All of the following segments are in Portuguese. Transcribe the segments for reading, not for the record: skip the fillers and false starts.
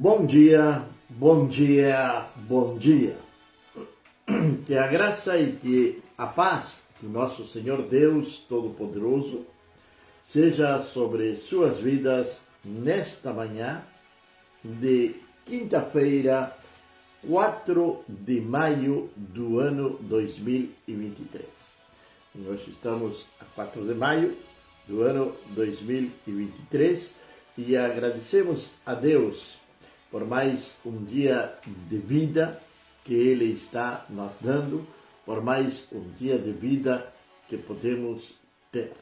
Bom dia, bom dia, bom dia. Que a graça e que a paz do nosso Senhor Deus Todo-Poderoso seja sobre suas vidas nesta manhã de quinta-feira, 4 de maio do ano 2023. Nós estamos a 4 de maio do ano 2023 e agradecemos a Deus por mais um dia de vida que Ele está nos dando, por mais um dia de vida que podemos ter.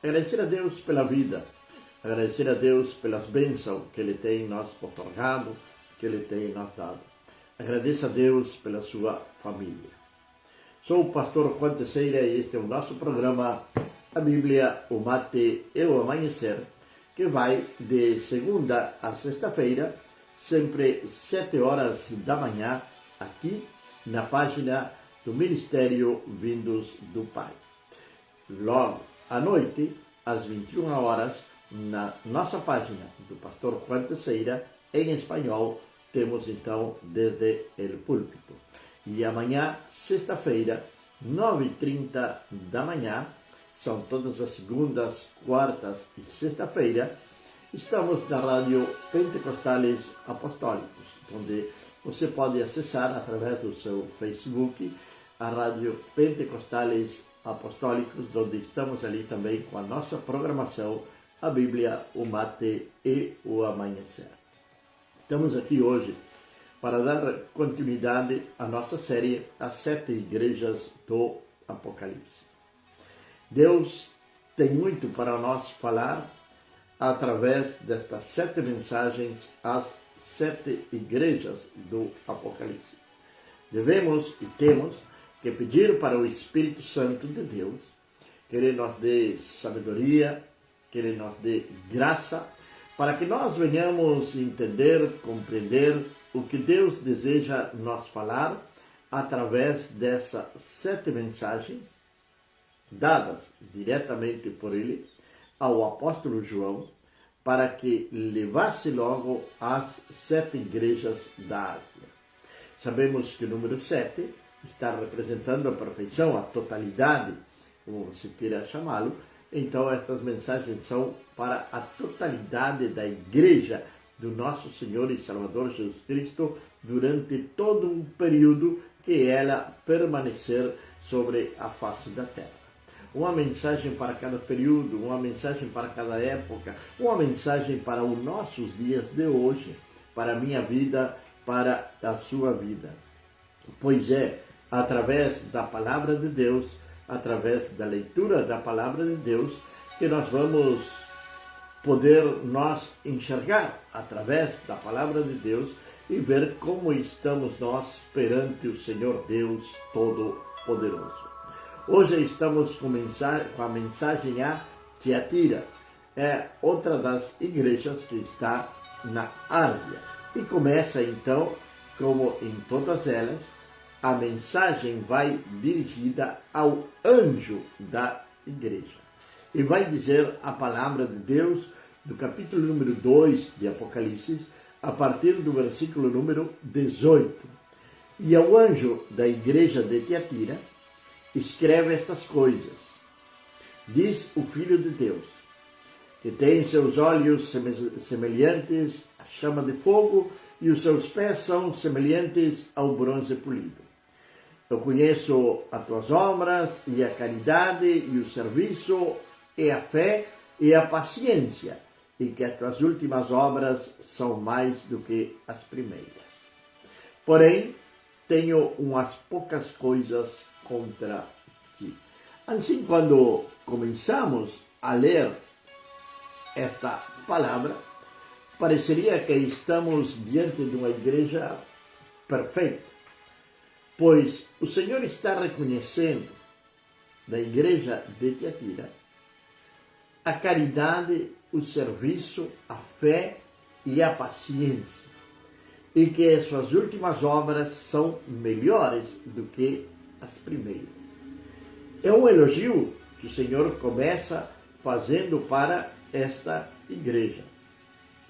Agradecer a Deus pela vida, agradecer a Deus pelas bênçãos que Ele tem nos otorgado, que Ele tem nos dado. Agradeça a Deus pela sua família. Sou o pastor Juan Teixeira e este é o nosso programa, a Bíblia, o Mate e o Amanhecer, que vai de segunda a sexta-feira, sempre 7 horas da manhã, aqui na página do Ministério Vindos do Pai. Logo à noite, às 21 horas, na nossa página do pastor Juan Teixeira, em espanhol, temos então desde o púlpito. E amanhã, sexta-feira, 9h30 da manhã, são todas as segundas, quartas e sexta-feira, estamos na Rádio Pentecostales Apostólicos, onde você pode acessar através do seu Facebook a Rádio Pentecostales Apostólicos, onde estamos ali também com a nossa programação, a Bíblia, o Mate e o Amanhecer. Estamos aqui hoje para dar continuidade à nossa série As 7 Igrejas do Apocalipse. Deus tem muito para nós falar através destas 7 mensagens às 7 igrejas do Apocalipse. Devemos e temos que pedir para o Espírito Santo de Deus que Ele nos dê sabedoria, que Ele nos dê graça, para que nós venhamos entender, compreender o que Deus deseja nos falar através dessas 7 mensagens dadas diretamente por Ele ao apóstolo João, para que levasse logo às 7 igrejas da Ásia. Sabemos que o número 7 está representando a perfeição, a totalidade, como você queira chamá-lo. Então estas mensagens são para a totalidade da igreja do nosso Senhor e Salvador Jesus Cristo durante todo um período que ela permanecer sobre a face da terra. Uma mensagem para cada período, uma mensagem para cada época, uma mensagem para os nossos dias de hoje, para a minha vida, para a sua vida. Pois é através da palavra de Deus, através da leitura da palavra de Deus, que nós vamos poder nós enxergar através da palavra de Deus e ver como estamos nós perante o Senhor Deus Todo-Poderoso. Hoje estamos com a mensagem a Tiatira, é outra das igrejas que está na Ásia. E começa então, como em todas elas, a mensagem vai dirigida ao anjo da igreja. E vai dizer a palavra de Deus do capítulo número 2 de Apocalipse, a partir do versículo número 18. E ao anjo da igreja de Tiatira, escreve estas coisas. Diz o Filho de Deus, que tem seus olhos semelhantes à chama de fogo e os seus pés são semelhantes ao bronze polido. Eu conheço as tuas obras e a caridade e o serviço e a fé e a paciência, e que as tuas últimas obras são mais do que as primeiras. Porém, tenho umas poucas coisas contra ti. Assim, quando começamos a ler esta palavra, pareceria que estamos diante de uma igreja perfeita, pois o Senhor está reconhecendo da igreja de Tiatira a caridade, o serviço, a fé e a paciência, e que as suas últimas obras são melhores do que as primeiras. É um elogio que o Senhor começa fazendo para esta igreja.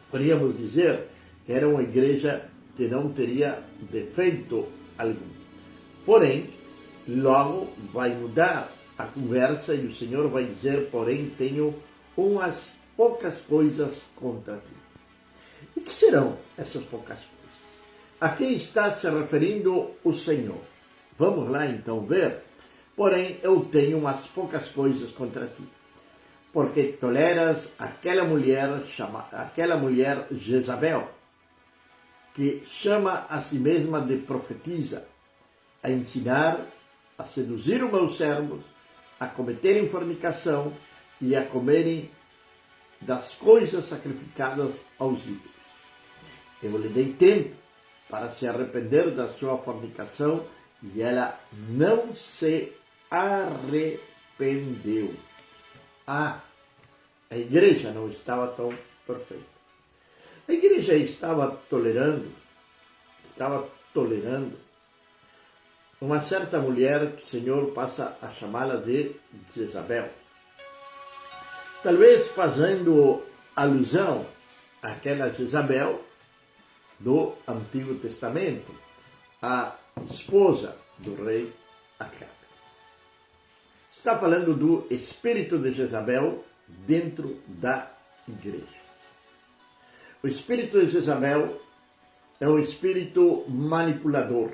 Poderíamos dizer era uma igreja que não teria defeito algum. Porém, logo vai mudar a conversa e o Senhor vai dizer, porém, tenho umas poucas coisas contra ti. E que serão essas poucas coisas? A quem está se referindo o Senhor? Vamos lá então ver. Porém, eu tenho umas poucas coisas contra ti, porque toleras aquela mulher Jezabel, que chama a si mesma de profetisa, a ensinar, a seduzir os meus servos, a cometerem fornicação e a comerem das coisas sacrificadas aos ídolos. Eu lhe dei tempo para se arrepender da sua fornicação e ela não se arrependeu. A igreja não estava tão perfeita. A igreja estava tolerando uma certa mulher que o Senhor passa a chamá-la de Jezabel. Talvez fazendo alusão àquela Jezabel do Antigo Testamento, a esposa do rei Acabe. Está falando do espírito de Jezabel dentro da igreja. O espírito de Jezabel é um espírito manipulador.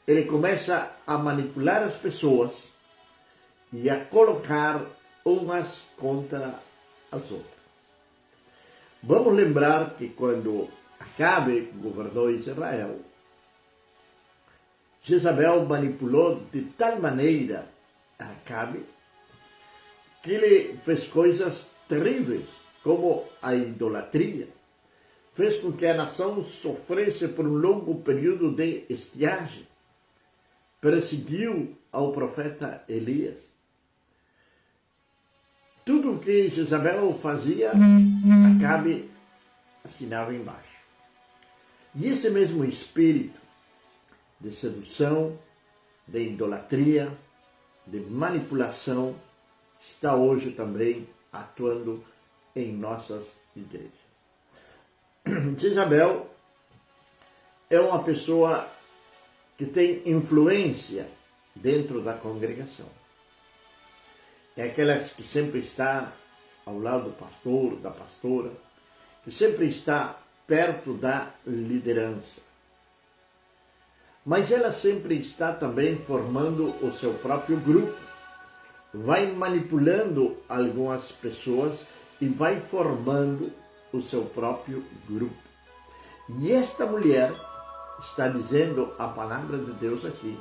Ele começa a manipular as pessoas e a colocar umas contra as outras. Vamos lembrar que quando Acabe governou Israel, Jezabel manipulou de tal maneira a Acabe que ele fez coisas terríveis, como a idolatria. Fez com que a nação sofresse por um longo período de estiagem. Perseguiu ao profeta Elias. Tudo o que Jezabel fazia, Acabe assinava embaixo. E esse mesmo espírito de sedução, de idolatria, de manipulação, está hoje também atuando em nossas igrejas. Jezabel é uma pessoa que tem influência dentro da congregação. É aquela que sempre está ao lado do pastor, da pastora, que sempre está perto da liderança. Mas ela sempre está também formando o seu próprio grupo. Vai manipulando algumas pessoas e vai formando o seu próprio grupo. E esta mulher está dizendo a palavra de Deus aqui.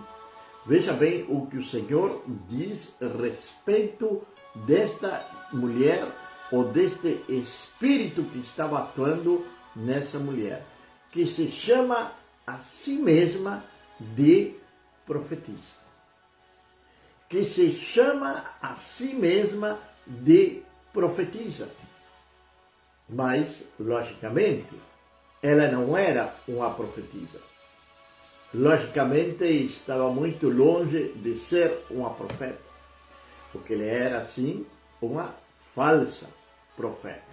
Veja bem o que o Senhor diz a respeito desta mulher ou deste espírito que estava atuando nessa mulher, que se chama a si mesma de profetisa. Que se chama a si mesma de profetisa. Mas, logicamente, ela não era uma profetisa. Logicamente, estava muito longe de ser uma profeta, porque ela era, sim, uma falsa profeta.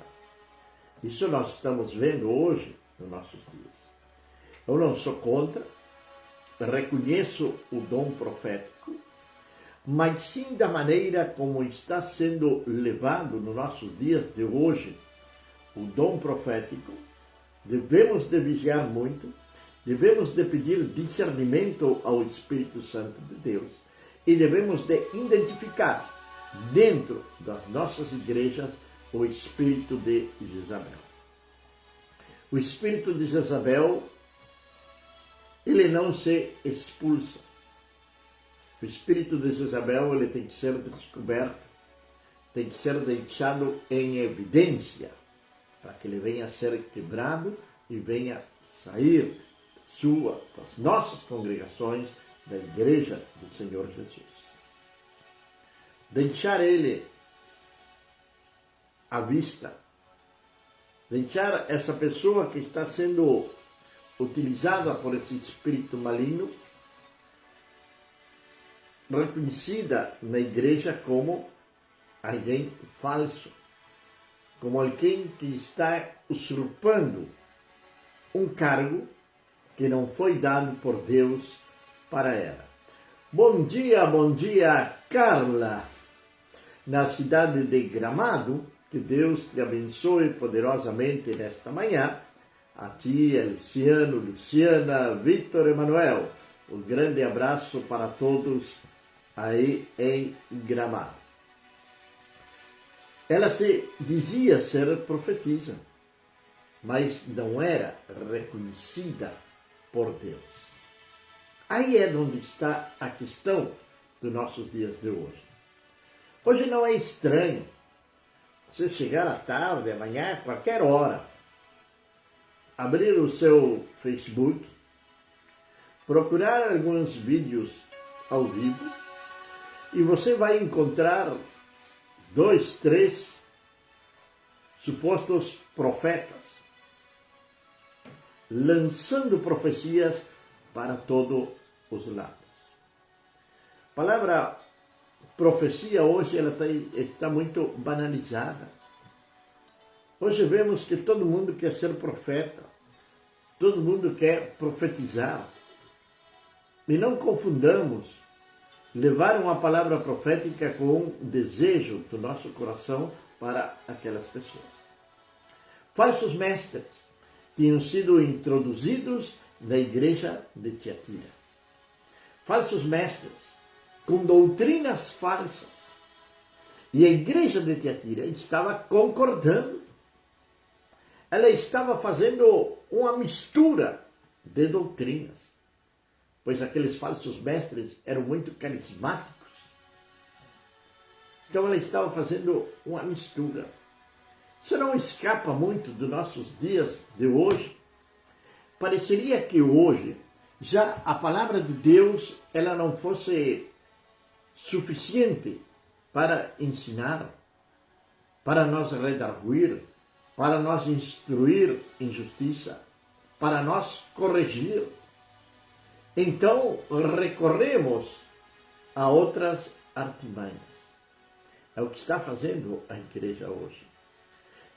Isso nós estamos vendo hoje, nos nossos dias. Eu não sou contra, reconheço o dom profético, mas sim da maneira como está sendo levado nos nossos dias de hoje o dom profético. Devemos de vigiar muito, devemos de pedir discernimento ao Espírito Santo de Deus e devemos de identificar dentro das nossas igrejas o espírito de Jezabel. O espírito de Jezabel, ele não se expulsa. O espírito de Jezabel, ele tem que ser descoberto, tem que ser deixado em evidência, para que ele venha a ser quebrado e venha sair das nossas congregações, da igreja do Senhor Jesus. Deixar ele à vista, deixar essa pessoa que está sendo utilizada por esse espírito maligno, reconhecida na igreja como alguém falso, como alguém que está usurpando um cargo que não foi dado por Deus para ela. Bom dia, Carla, na cidade de Gramado. Que Deus te abençoe poderosamente nesta manhã. A tia, Luciano, Luciana, Victor Emanuel. Um grande abraço para todos aí em Gramado. Ela se dizia ser profetisa, mas não era reconhecida por Deus. Aí é onde está a questão dos nossos dias de hoje. Hoje não é estranho você chegar à tarde, amanhã, a qualquer hora, abrir o seu Facebook, procurar alguns vídeos ao vivo e você vai encontrar 2, 3 supostos profetas lançando profecias para todos os lados. A palavra profecia hoje ela está muito banalizada. Hoje vemos que todo mundo quer ser profeta, todo mundo quer profetizar. E não confundamos levar uma palavra profética com um desejo do nosso coração para aquelas pessoas. Falsos mestres tinham sido introduzidos na igreja de Tiatira. Falsos mestres com doutrinas falsas. E a igreja de Tiatira estava concordando. Ela estava fazendo uma mistura de doutrinas, pois aqueles falsos mestres eram muito carismáticos. Então ela estava fazendo uma mistura. Isso não escapa muito dos nossos dias de hoje. Pareceria que hoje já a palavra de Deus ela não fosse suficiente para ensinar, para nós redarguir, para nós instruir em justiça, para nós corrigir. Então recorremos a outras artimanhas. É o que está fazendo a igreja hoje.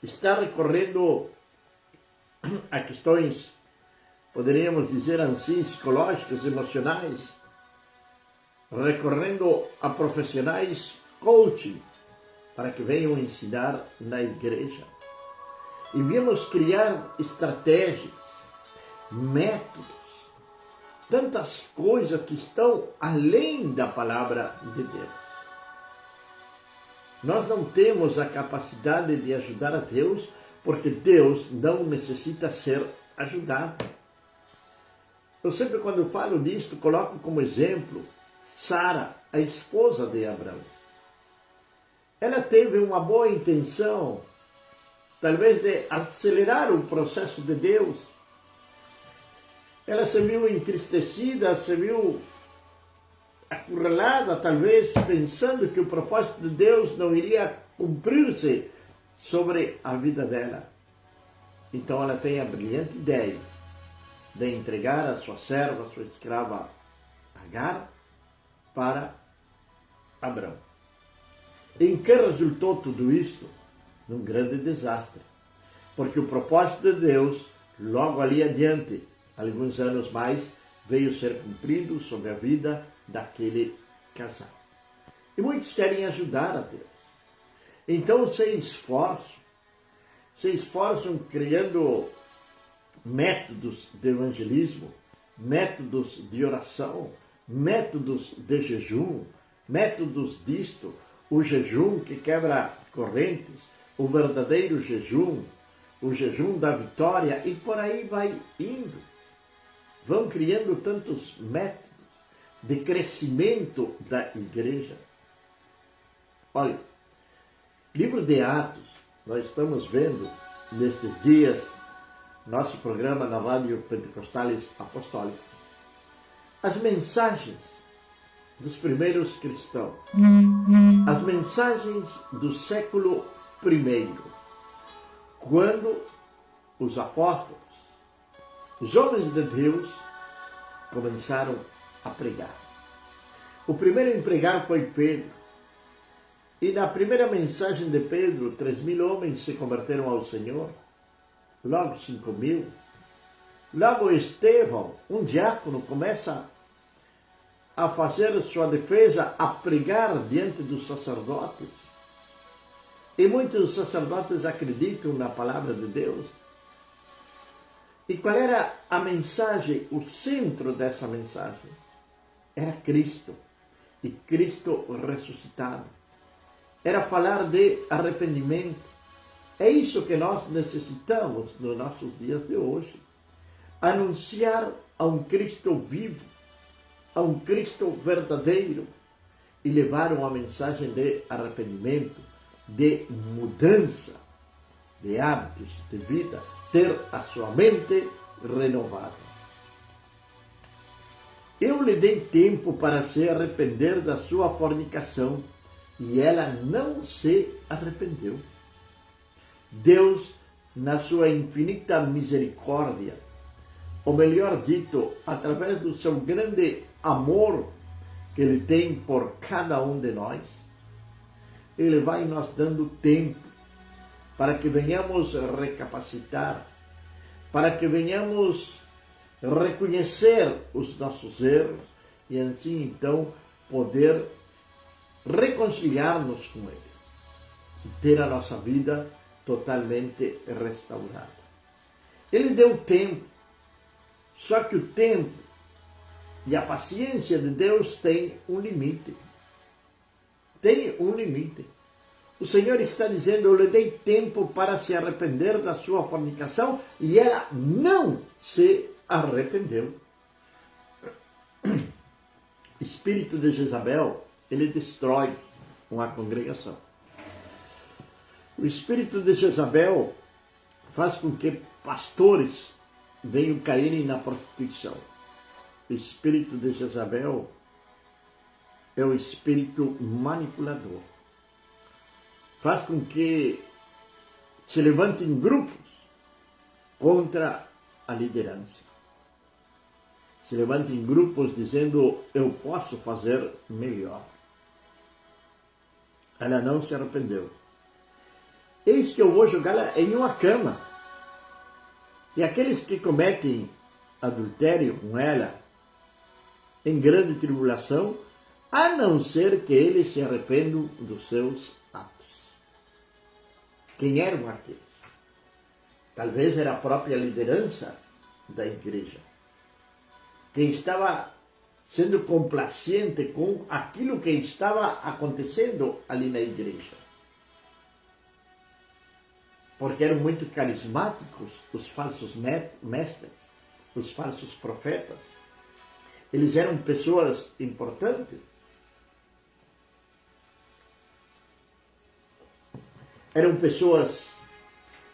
Está recorrendo a questões, poderíamos dizer assim, psicológicas, emocionais, recorrendo a profissionais coaching para que venham ensinar na igreja. E viemos criar estratégias, métodos, tantas coisas que estão além da palavra de Deus. Nós não temos a capacidade de ajudar a Deus, porque Deus não necessita ser ajudado. Eu sempre, quando falo disto, coloco como exemplo Sara, a esposa de Abraão. Ela teve uma boa intenção, talvez de acelerar o processo de Deus. Ela se viu entristecida, se viu acurralada, talvez pensando que o propósito de Deus não iria cumprir-se sobre a vida dela. Então ela tem a brilhante ideia de entregar a sua serva, a sua escrava Agar, para Abraão. Em que resultou tudo isto? Num grande desastre. Porque o propósito de Deus, logo ali adiante, alguns anos mais, veio ser cumprido sobre a vida daquele casal. E muitos querem ajudar a Deus. Então se esforçam criando métodos de evangelismo, métodos de oração, métodos de jejum, métodos disto, o jejum que quebra correntes, o verdadeiro jejum, o jejum da vitória, e por aí vai indo. Vão criando tantos métodos de crescimento da igreja. Olha, livro de Atos, nós estamos vendo nestes dias, nosso programa na Rádio Pentecostales Apostólica, as mensagens dos primeiros cristãos, as mensagens do século I, quando os apóstolos, os homens de Deus, começaram a pregar. O primeiro a pregar foi Pedro. E na primeira mensagem de Pedro, 3.000 homens se converteram ao Senhor. Logo 5.000. Logo Estevão, um diácono, começa a fazer sua defesa, a pregar diante dos sacerdotes. E muitos sacerdotes acreditam na palavra de Deus. E qual era a mensagem, o centro dessa mensagem? Era Cristo. E Cristo ressuscitado. Era falar de arrependimento. É isso que nós necessitamos nos nossos dias de hoje. Anunciar a um Cristo vivo, a um Cristo verdadeiro e levar uma mensagem de arrependimento, de mudança de hábitos de vida, ter a sua mente renovada. Eu lhe dei tempo para se arrepender da sua fornicação e ela não se arrependeu. Deus, na sua infinita misericórdia, ou melhor dito, através do seu grande amor que Ele tem por cada um de nós, Ele vai nos dando tempo para que venhamos recapacitar, para que venhamos reconhecer os nossos erros e assim então poder reconciliar-nos com Ele e ter a nossa vida totalmente restaurada. Ele deu tempo, só que o tempo e a paciência de Deus tem um limite. Tem um limite. O Senhor está dizendo, eu lhe dei tempo para se arrepender da sua fornicação e ela não se arrependeu. Espírito de Jezabel, ele destrói uma congregação. O espírito de Jezabel faz com que pastores venham caírem na prostituição. O espírito de Jezabel é o espírito manipulador. Faz com que se levantem grupos contra a liderança. Se levantem grupos dizendo, eu posso fazer melhor. Ela não se arrependeu. Eis que eu vou jogá-la em uma cama. E aqueles que cometem adultério com ela, em grande tribulação, a não ser que eles se arrependam dos seus atos. Quem eram aqueles? Talvez era a própria liderança da igreja, que estava sendo complacente com aquilo que estava acontecendo ali na igreja. Porque eram muito carismáticos os falsos mestres, os falsos profetas. Eles eram pessoas importantes. Eram pessoas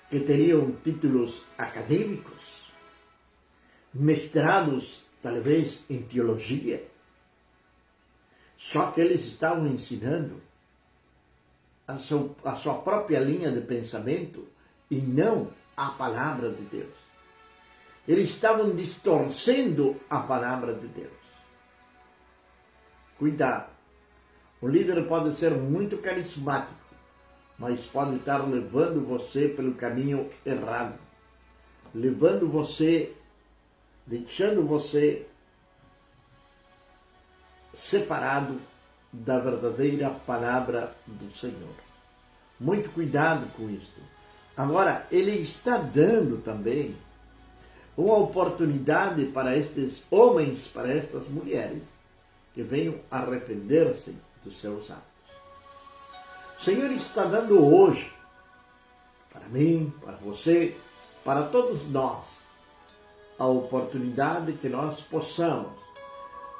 que teriam títulos acadêmicos, mestrados talvez em teologia. Só que eles estavam ensinando a sua própria linha de pensamento e não a palavra de Deus. Eles estavam distorcendo a palavra de Deus. Cuidado. O líder pode ser muito carismático, mas pode estar levando você pelo caminho errado. Levando você, deixando você separado da verdadeira palavra do Senhor. Muito cuidado com isso. Agora, Ele está dando também uma oportunidade para estes homens, para estas mulheres, que venham arrepender-se dos seus atos. O Senhor está dando hoje, para mim, para você, para todos nós, a oportunidade que nós possamos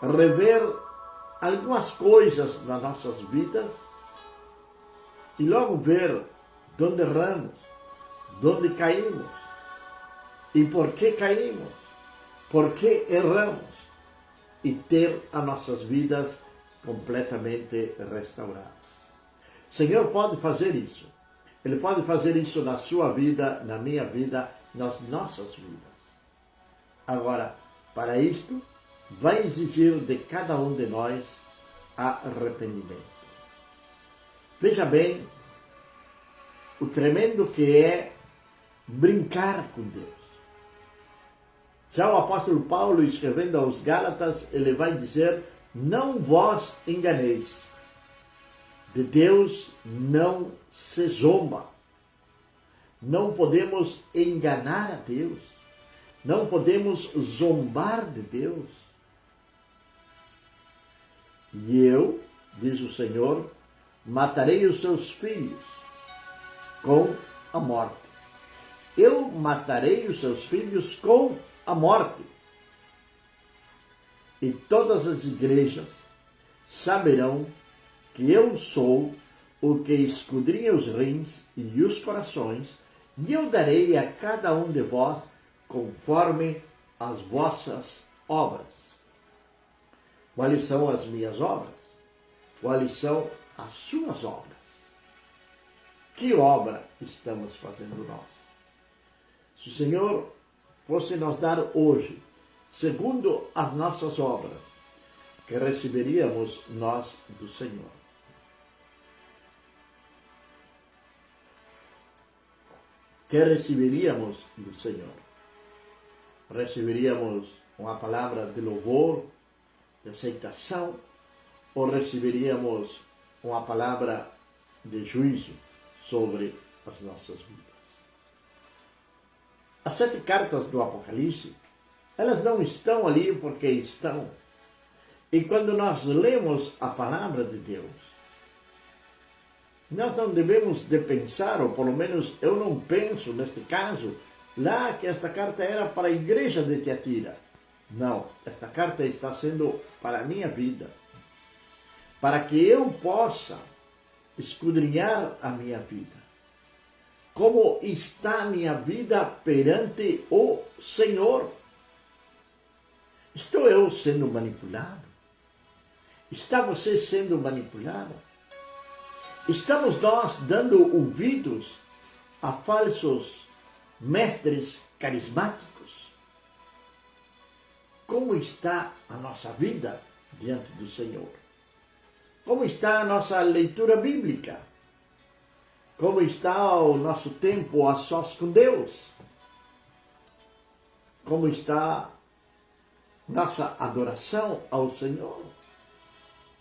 rever algumas coisas nas nossas vidas e logo ver de onde erramos, de onde caímos e por que caímos, por que erramos e ter as nossas vidas completamente restauradas. O Senhor pode fazer isso. Ele pode fazer isso na sua vida, na minha vida, nas nossas vidas. Agora, para isto, vai exigir de cada um de nós arrependimento. Veja bem o tremendo que é brincar com Deus. Já o apóstolo Paulo, escrevendo aos Gálatas, ele vai dizer: não vos enganeis, de Deus não se zomba. Não podemos enganar a Deus, não podemos zombar de Deus. E eu, diz o Senhor, matarei os seus filhos com a morte. Eu matarei os seus filhos com a morte. E todas as igrejas saberão que eu sou o que esquadrinha os rins e os corações, e eu darei a cada um de vós conforme as vossas obras. Quais são as minhas obras? Quais são as suas obras? Que obra estamos fazendo nós? Se o Senhor fosse nos dar hoje, segundo as nossas obras, que receberíamos nós do Senhor? Que receberíamos do Senhor? Receberíamos uma palavra de louvor, de aceitação, ou receberíamos uma palavra de juízo sobre as nossas vidas? As 7 cartas do Apocalipse, elas não estão ali porque estão. E quando nós lemos a palavra de Deus, nós não devemos de pensar, ou pelo menos eu não penso neste caso, lá que esta carta era para a igreja de Tiatira. Não, esta carta está sendo para a minha vida, para que eu possa esquadrinhar a minha vida. Como está a minha vida perante o Senhor? Estou eu sendo manipulado? Está você sendo manipulado? Estamos nós dando ouvidos a falsos mestres carismáticos? Como está a nossa vida diante do Senhor? Como está a nossa leitura bíblica? Como está o nosso tempo a sós com Deus? Como está nossa adoração ao Senhor?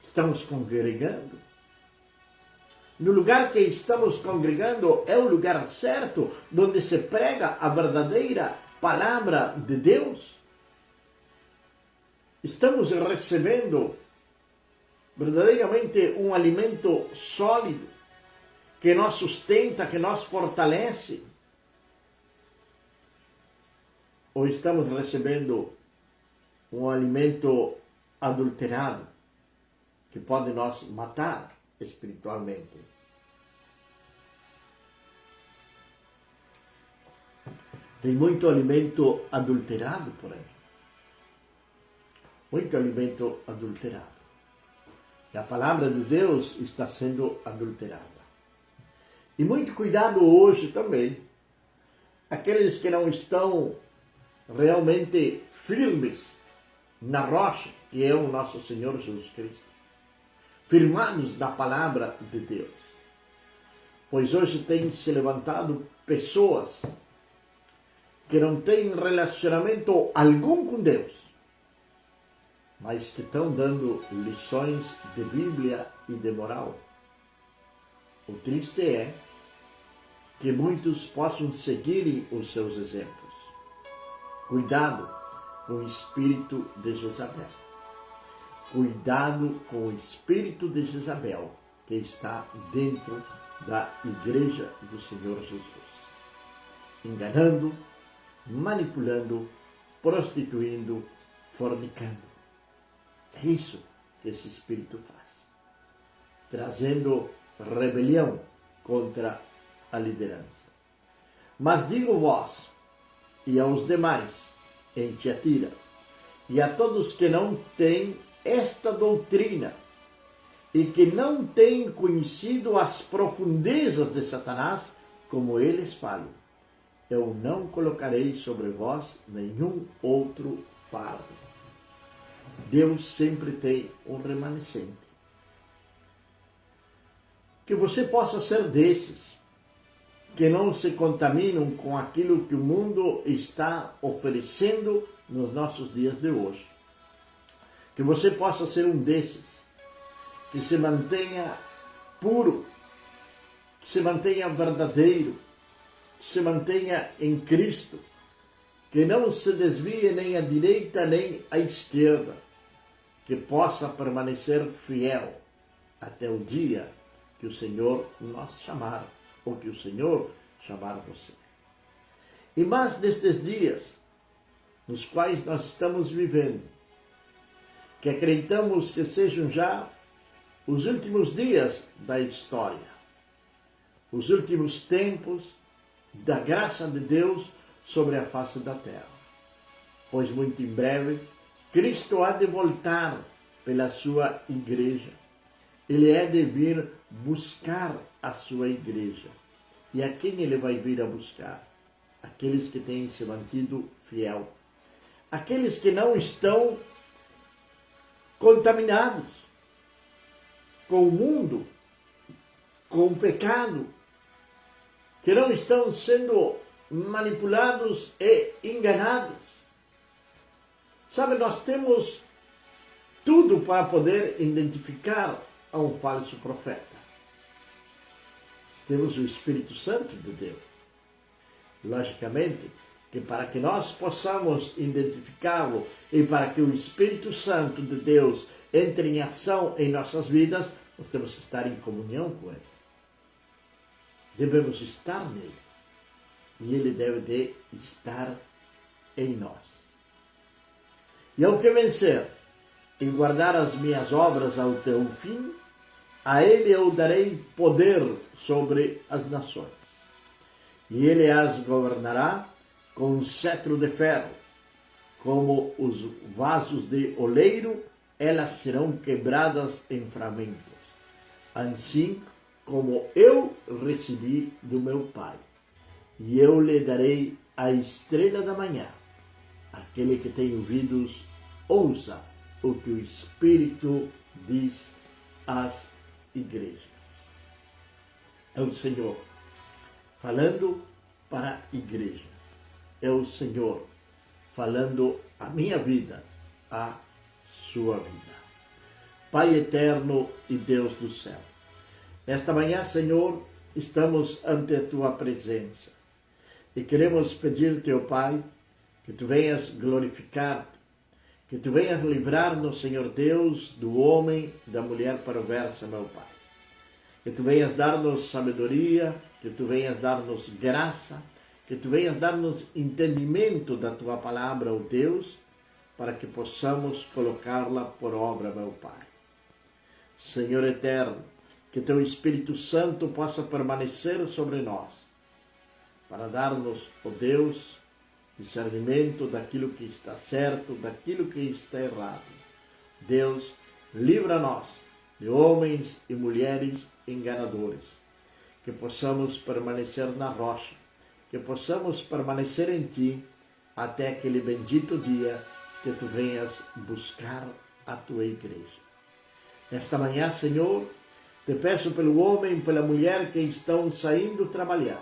Estamos congregando? No lugar que estamos congregando é o lugar certo, onde se prega a verdadeira palavra de Deus? Estamos recebendo verdadeiramente um alimento sólido, que nos sustenta, que nos fortalece? Ou estamos recebendo um alimento adulterado, que pode nos matar espiritualmente? Tem muito alimento adulterado por aí. Muito alimento adulterado. E a palavra de Deus está sendo adulterada. E muito cuidado hoje também, aqueles que não estão realmente firmes na rocha, que é o nosso Senhor Jesus Cristo, firmados na palavra de Deus. Pois hoje tem se levantado pessoas que não têm relacionamento algum com Deus, mas que estão dando lições de Bíblia e de moral. O triste é que muitos possam seguir os seus exemplos. Cuidado com o espírito de Jezabel. Cuidado com o espírito de Jezabel que está dentro da igreja do Senhor Jesus. Enganando, manipulando, prostituindo, fornicando. É isso que esse espírito faz. Trazendo rebelião contra a liderança. Mas digo-vos e aos demais em Tiatira e a todos que não têm esta doutrina e que não têm conhecido as profundezas de Satanás, como eles falam, eu não colocarei sobre vós nenhum outro fardo. Deus sempre tem um remanescente. Que você possa ser desses que não se contaminam com aquilo que o mundo está oferecendo nos nossos dias de hoje. Que você possa ser um desses, que se mantenha puro, que se mantenha verdadeiro, que se mantenha em Cristo, que não se desvie nem à direita nem à esquerda, que possa permanecer fiel até o dia que o Senhor nos chamar, ou que o Senhor chamar você. E mais destes dias, nos quais nós estamos vivendo, que acreditamos que sejam já os últimos dias da história, os últimos tempos da graça de Deus sobre a face da terra. Pois muito em breve, Cristo há de voltar pela sua igreja. Ele é de vir buscar a sua igreja. E a quem ele vai vir a buscar? Aqueles que têm se mantido fiel. Aqueles que não estão contaminados com o mundo, com o pecado, que não estão sendo manipulados e enganados. Sabe, nós temos tudo para poder identificar a um falso profeta. Temos o Espírito Santo de Deus. Logicamente, que para que nós possamos identificá-lo e para que o Espírito Santo de Deus entre em ação em nossas vidas, nós temos que estar em comunhão com Ele. Devemos estar nele. E Ele deve de estar em nós. E ao que vencer e guardar as minhas obras ao teu fim, a ele eu darei poder sobre as nações. E ele as governará com um cetro de ferro. Como os vasos de oleiro, elas serão quebradas em fragmentos. Assim como eu recebi do meu Pai. E eu lhe darei a estrela da manhã. Aquele que tem ouvidos, ouça o que o Espírito diz às igrejas. É o Senhor falando para a igreja. É o Senhor falando a minha vida, a sua vida. Pai eterno e Deus do céu, nesta manhã, Senhor, estamos ante a tua presença e queremos pedir-te, ó Pai, que tu venhas glorificar-te, que tu venhas livrar-nos, Senhor Deus, do homem, da mulher perversa, meu Pai. Que tu venhas dar-nos sabedoria, que tu venhas dar-nos graça, que tu venhas dar-nos entendimento da tua palavra, ó Deus, para que possamos colocá-la por obra, meu Pai. Senhor eterno, que teu Espírito Santo possa permanecer sobre nós, para dar-nos, ó Deus, discernimento daquilo que está certo, daquilo que está errado. Deus, livra-nos de homens e mulheres enganadores, que possamos permanecer na rocha, que possamos permanecer em Ti, até aquele bendito dia que Tu venhas buscar a Tua igreja. Nesta manhã, Senhor, te peço pelo homem e pela mulher que estão saindo trabalhar.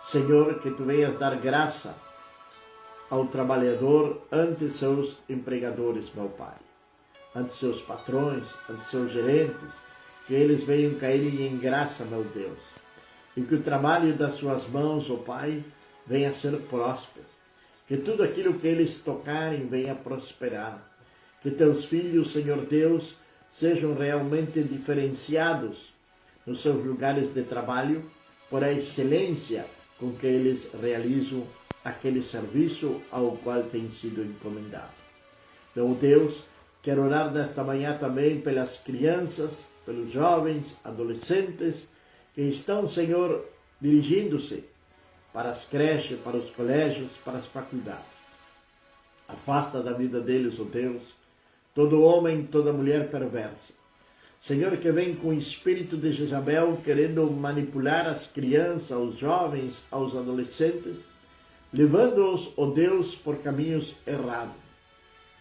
Senhor, que Tu venhas dar graça ao trabalhador ante seus empregadores, meu Pai, ante seus patrões, ante seus gerentes, que eles venham cair em graça, meu Deus, e que o trabalho das suas mãos, ó Pai, venha a ser próspero, que tudo aquilo que eles tocarem venha a prosperar, que teus filhos, Senhor Deus, sejam realmente diferenciados nos seus lugares de trabalho por a excelência com que eles realizam aquele serviço ao qual tem sido encomendado. Meu Deus, quero orar nesta manhã também pelas crianças, pelos jovens, adolescentes, que estão, Senhor, dirigindo-se para as creches, para os colégios, para as faculdades. Afasta da vida deles, ó Deus, todo homem, toda mulher perversa. Senhor, que vem com o espírito de Jezabel, querendo manipular as crianças, os jovens, aos adolescentes, levando-os, ó Deus, por caminhos errados,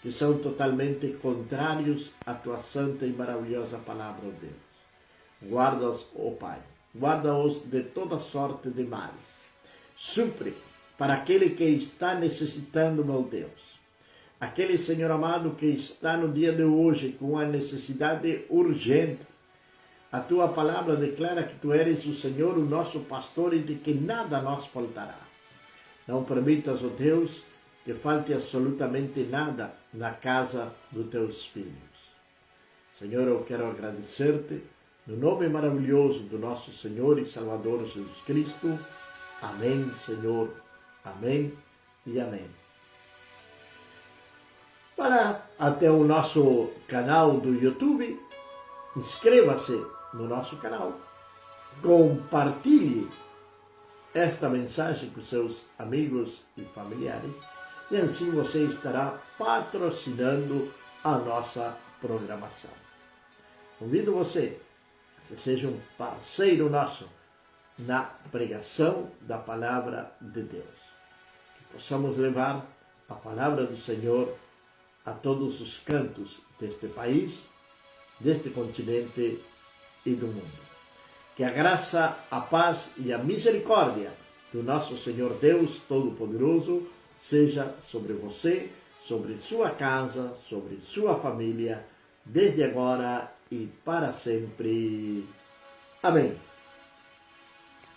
que são totalmente contrários à Tua santa e maravilhosa palavra, ó Deus. Guarda-os, ó Pai, guarda-os de toda sorte de males. Supre para aquele que está necessitando, meu Deus. Aquele, Senhor amado, que está no dia de hoje com a necessidade urgente. A tua palavra declara que tu eres o Senhor, o nosso pastor, e de que nada nos faltará. Não permitas, ó Deus, que falte absolutamente nada na casa dos teus filhos. Senhor, eu quero agradecer-te no nome maravilhoso do nosso Senhor e Salvador Jesus Cristo. Amém, Senhor. Amém e amém. Para até o nosso canal do YouTube, inscreva-se no nosso canal, compartilhe esta mensagem com seus amigos e familiares e assim você estará patrocinando a nossa programação. Convido você a que seja um parceiro nosso na pregação da palavra de Deus. Que possamos levar a palavra do Senhor a todos os cantos deste país, deste continente e do mundo. Que a graça, a paz e a misericórdia do nosso Senhor Deus Todo-Poderoso seja sobre você, sobre sua casa, sobre sua família, desde agora e para sempre. Amém.